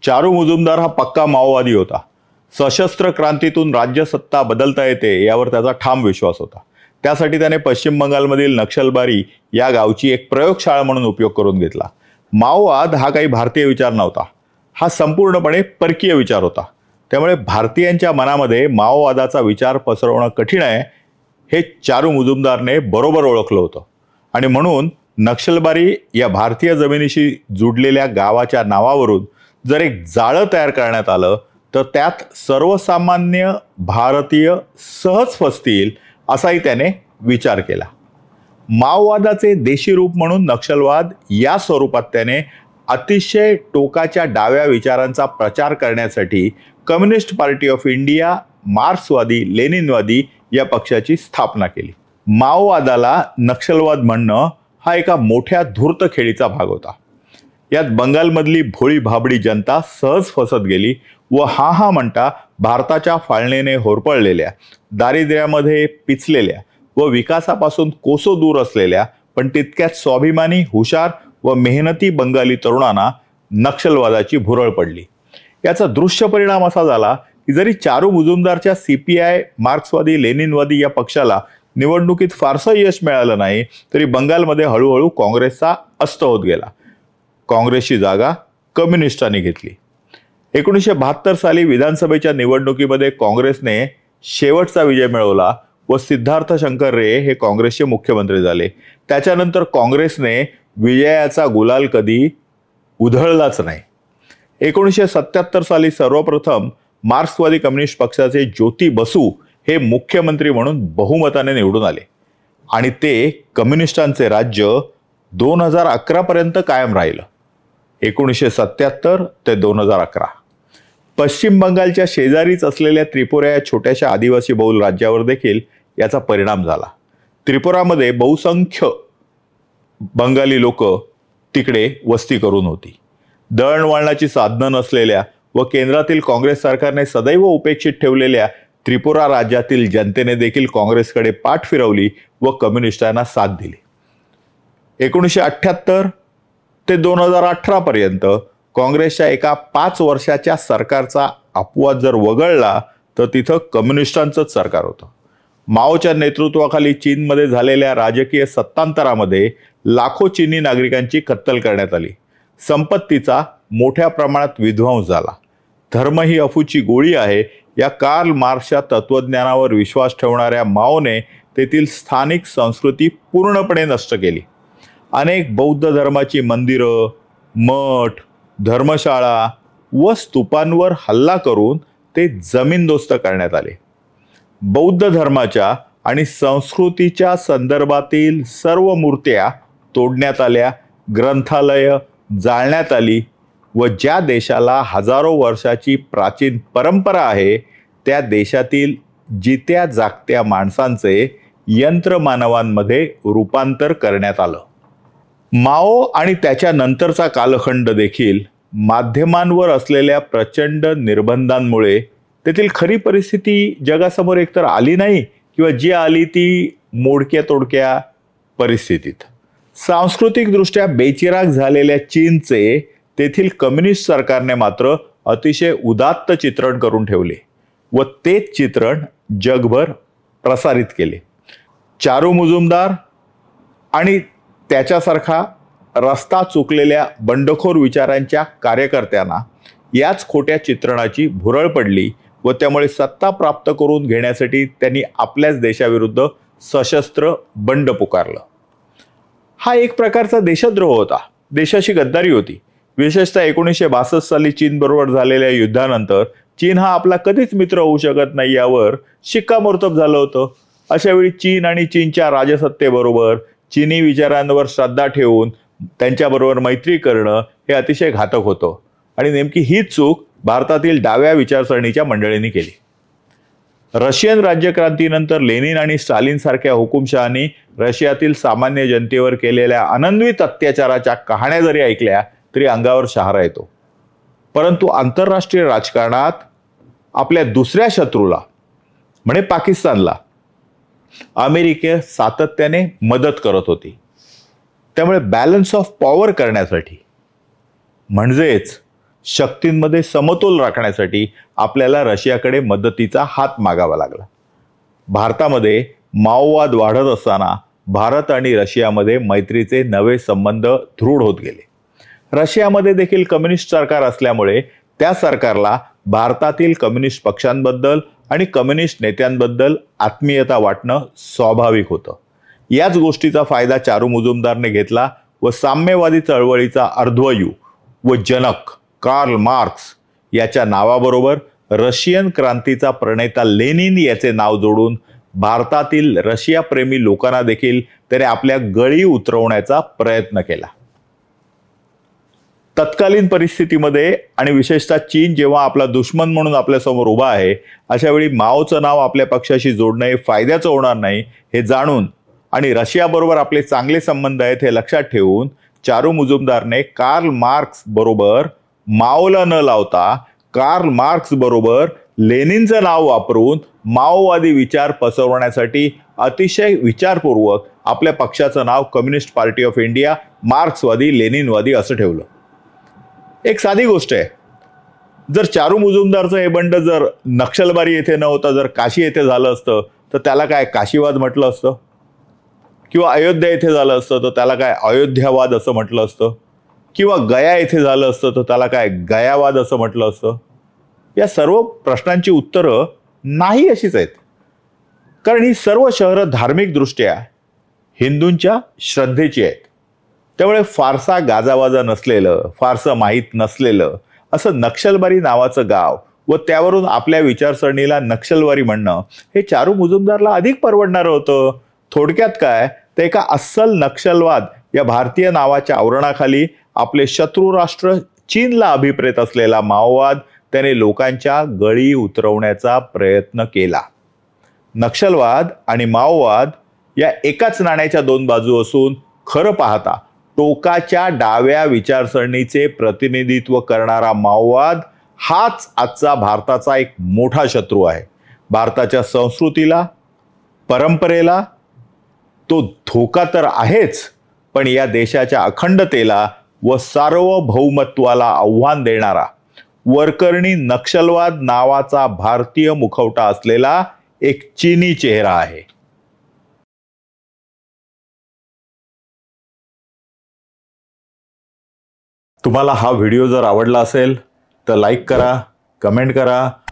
चारू मुजुमदार हा पक्का माओवादी होता. सशस्त्र क्रांतीतून राज्य सत्ता बदलता येते यावर त्याचा ठाम विश्वास होता. त्यासाठी त्याने पश्चिम बंगालमधील नक्षलबारी या गावची एक प्रयोगशाळा म्हणून उपयोग करून घेतला. माओवाद हा काही भारतीय विचार नव्हता, हा संपूर्णपणे परकीय विचार होता. त्यामुळे भारतीयांच्या मनामध्ये माओवादाचा विचार पसरवणं कठीण आहे हे चारू मुजुमदारने बरोबर ओळखलं होतं. आणि म्हणून नक्षलबारी या भारतीय जमिनीशी जुडलेल्या गावाच्या नावावरून जर एक जाळं तयार करण्यात आलं तर त्यात सर्वसामान्य भारतीय सहज फसतील असाही त्याने विचार केला. माओवादाचे देशी रूप म्हणून नक्षलवाद या स्वरूपात त्याने अतिशय टोकाच्या डाव्या विचारांचा प्रचार करण्यासाठी कम्युनिस्ट पार्टी ऑफ इंडिया, मार्क्सवादी लेनिनवादी या पक्षाची स्थापना केली. माओवादाला नक्षलवाद म्हणणं हा एका मोठ्या धूर्त खेळीचा भाग होता. यात बंगालमधली भोळी भाबडी जनता सहज फसत गेली व हा म्हणता भारताच्या फाळणीने होरपळलेल्या, दारिद्र्यामध्ये पिचलेल्या व विकासापासून कोसो दूर असलेल्या पण तितक्याच स्वाभिमानी, हुशार व मेहनती बंगाली तरुणांना नक्षलवादाची भुरळ पडली. याचा दृश्य परिणाम असा झाला की जरी चारू मुजुमदारच्या CPI, मार्क्सवादी लेनिनवादी या पक्षाला निवडणुकीत फारसं यश मिळालं नाही, तरी बंगालमध्ये हळूहळू काँग्रेसचा अस्त होत गेला. काँग्रेसची जागा कम्युनिस्टांनी घेतली. 1972 साली विधानसभेच्या निवडणुकीमध्ये काँग्रेसने शेवटचा विजय मिळवला व सिद्धार्थ शंकर रे हे काँग्रेसचे मुख्यमंत्री झाले. त्याच्यानंतर काँग्रेसने विजयाचा गुलाल कधी उधळलाच नाही. 1977 साली सर्वप्रथम मार्क्सवादी कम्युनिस्ट पक्षाचे ज्योती बसू हे मुख्यमंत्री म्हणून बहुमताने निवडून आले आणि ते कम्युनिस्टांचे राज्य 2011 पर्यंत कायम राहिलं. 1977 ते 2011 पश्चिम बंगालच्या शेजारीच असलेल्या त्रिपुरा या छोट्याशा आदिवासी बहुल राज्यावर देखील याचा परिणाम झाला. त्रिपुरामध्ये बहुसंख्य बंगाली लोक तिकडे वस्ती करून होती. दळणवळणाची साधनं नसलेल्या व केंद्रातील काँग्रेस सरकारने सदैव उपेक्षित ठेवलेल्या त्रिपुरा राज्यातील जनतेने देखील काँग्रेसकडे पाठ फिरवली व कम्युनिस्टांना साथ दिली. 1978 ते 2018 पर्यंत काँग्रेसच्या एका 5 वर्षाच्या सरकारचा अपवाद जर वगळला तर तिथं कम्युनिस्टांचंच सरकार होतं. माओच्या नेतृत्वाखाली चीनमध्ये झालेल्या राजकीय सत्तांतरामध्ये लाखो चीनी नागरिकांची कत्तल करण्यात आली. संपत्तीचा मोठ्या प्रमाणात विध्वंस झाला. धर्म ही अफूची गोळी आहे या कार्ल मार्क्सच्या तत्वज्ञानावर विश्वास ठेवणाऱ्या माओने तेथील स्थानिक संस्कृती पूर्णपणे नष्ट केली. अनेक बौद्ध धर्माची मंदिरं, मठ, धर्मशाळा व स्तूपांवर हल्ला करून ते जमीनदोस्त करण्यात आले. बौद्ध धर्माच्या आणि संस्कृतीच्या संदर्भातील सर्व मूर्त्या तोडण्यात आल्या, ग्रंथालय जाळण्यात आली व ज्या देशाला हजारो वर्षाची प्राचीन परंपरा आहे त्या देशातील जित्या जागत्या माणसांचे यंत्रमानवांमध्ये रूपांतर करण्यात आलं. माओ आणि त्याच्या नंतरचा कालखंड देखील माध्यमांवर असलेल्या प्रचंड निर्बंधांमुळे तेथील खरी परिस्थिती जगासमोर एकतर आली नाही किंवा जी आली ती मोडक्या तोडक्या परिस्थितीत. सांस्कृतिकदृष्ट्या बेचिराग झालेल्या चीनचे तेथील कम्युनिस्ट सरकारने मात्र अतिशय उदात्त चित्रण करून ठेवले व तेच चित्रण जगभर प्रसारित केले. चारू मुजुमदार आणि त्याच्यासारखा रस्ता चुकलेल्या बंडखोर विचारांच्या कार्यकर्त्यांना याच खोट्या चित्रणाची भुरळ पडली व त्यामुळे सत्ता प्राप्त करून घेण्यासाठी त्यांनी आपल्याच देशाविरुद्ध सशस्त्र बंड पुकारलं. हा एक प्रकारचा देशद्रोह होता, देशाशी गद्दारी होती. विशेषतः 1962 साली चीनबरोबर झालेल्या युद्धानंतर चीन हा आपला कधीच मित्र होऊ शकत नाही यावर शिक्कामोर्तब झालं होतं. अशावेळी चीन आणि चीनच्या राजसत्तेबरोबर चीनी विचारांवर श्रद्धा ठेवून त्यांच्याबरोबर मैत्री करणं हे अतिशय घातक होतं आणि नेमकी हीच चूक भारतातील डाव्या विचारसरणीच्या मंडळींनी केली. रशियन राज्यक्रांतीनंतर लेनिन आणि स्टालिन सारख्या हुकुमशहांनी रशियातील सामान्य जनतेवर केलेल्या अनन्वित अत्याचाराच्या कहाण्या जरी ऐकल्या तरी अंगावर शहारा येतो. परंतु आंतरराष्ट्रीय राजकारणात आपल्या दुसऱ्या शत्रूला म्हणजे पाकिस्तानला अमेरिका सातत्याने मदत करत होती. त्यामुळे बॅलन्स ऑफ पॉवर करण्यासाठी म्हणजेच शक्तींमध्ये समतोल राखण्यासाठी आपल्याला रशियाकडे मदतीचा हात मागावा लागला. भारतामध्ये माओवाद वाढत असताना भारत आणि रशियामध्ये मैत्रीचे नवे संबंध दृढ होत गेले. रशियामध्ये देखील कम्युनिस्ट सरकार असल्यामुळे त्या सरकारला भारतातील कम्युनिस्ट पक्षांबद्दल आणि कम्युनिस्ट नेत्यांबद्दल आत्मीयता वाटणं स्वाभाविक होतं. याच गोष्टीचा फायदा चारू मुजुमदारने घेतला व साम्यवादी चळवळीचा अर्ध्वयू व जनक कार्ल मार्क्स याच्या नावाबरोबर रशियन क्रांतीचा प्रणेता लेनिन याचे नाव जोडून भारतातील रशिया प्रेमी लोकांना देखील त्याने आपल्या गळी उतरवण्याचा प्रयत्न केला. तत्कालीन परिस्थितीमध्ये आणि विशेषतः चीन जेव्हा आपला दुश्मन म्हणून आपल्यासमोर उभा आहे, अशा वेळी माओचं नाव आपल्या पक्षाशी जोडणं हे फायद्याचं होणार नाही हे जाणून आणि रशियाबरोबर आपले चांगले संबंध आहेत हे लक्षात ठेवून चारू मुजुमदारने कार्ल मार्क्स बरोबर माओला न लावता कार्ल मार्क्स बरोबर लेनिनचं नाव वापरून माओवादी विचार पसरवण्यासाठी अतिशय विचारपूर्वक आपल्या पक्षाचं नाव कम्युनिस्ट पार्टी ऑफ इंडिया मार्क्सवादी लेनिनवादी असं ठेवलं. एक साधी गोष्ट आहे, जर चारू मुजुमदारचं हे बंड जर नक्षलबारी येथे न होता जर काशी येथे झालं असतं तर त्याला काय काशीवाद म्हटलं असतं, किंवा अयोध्या येथे झालं असतं तर त्याला काय अयोध्यावाद असं म्हटलं असतं, किंवा गया येथे झालं असतं तर त्याला काय गयावाद असं म्हटलं असतं. या सर्व प्रश्नांची उत्तरं नाही अशीच आहेत, कारण ही सर्व शहरं धार्मिक दृष्ट्या हिंदूंच्या श्रद्धेची आहेत. त्यामुळे फारसा गाजावाजा नसलेलं, फारसं माहीत नसलेलं असं नक्षलबारी नावाचं गाव व त्यावरून आपल्या विचारसरणीला नक्षलवारी म्हणणं हे चारू मुजुमदारला अधिक परवडणारं होतं. थोडक्यात काय, ते एका अस्सल नक्षलवाद या भारतीय नावाच्या आवरणाखाली आपले शत्रू राष्ट्र चीनला अभिप्रेत असलेला माओवाद त्याने लोकांच्या गळी उतरवण्याचा प्रयत्न केला. नक्षलवाद आणि माओवाद या एकाच नाण्याच्या दोन बाजू असून खरं पाहता टोकाच्या डाव्या विचारसरणीचे प्रतिनिधित्व करणारा माओवाद हाच आजचा भारताचा एक मोठा शत्रू आहे. भारताच्या संस्कृतीला, परंपरेला तो धोका तर आहेच, पण या देशाच्या अखंडतेला व सार्वभौमत्वाला आव्हान देणारा वरकरणी नक्षलवाद नावाचा भारतीय मुखवटा असलेला एक चीनी चेहरा आहे. तुम्हाला हा व्हिडिओ जर आवडला असेल तर लाईक करा, कमेंट करा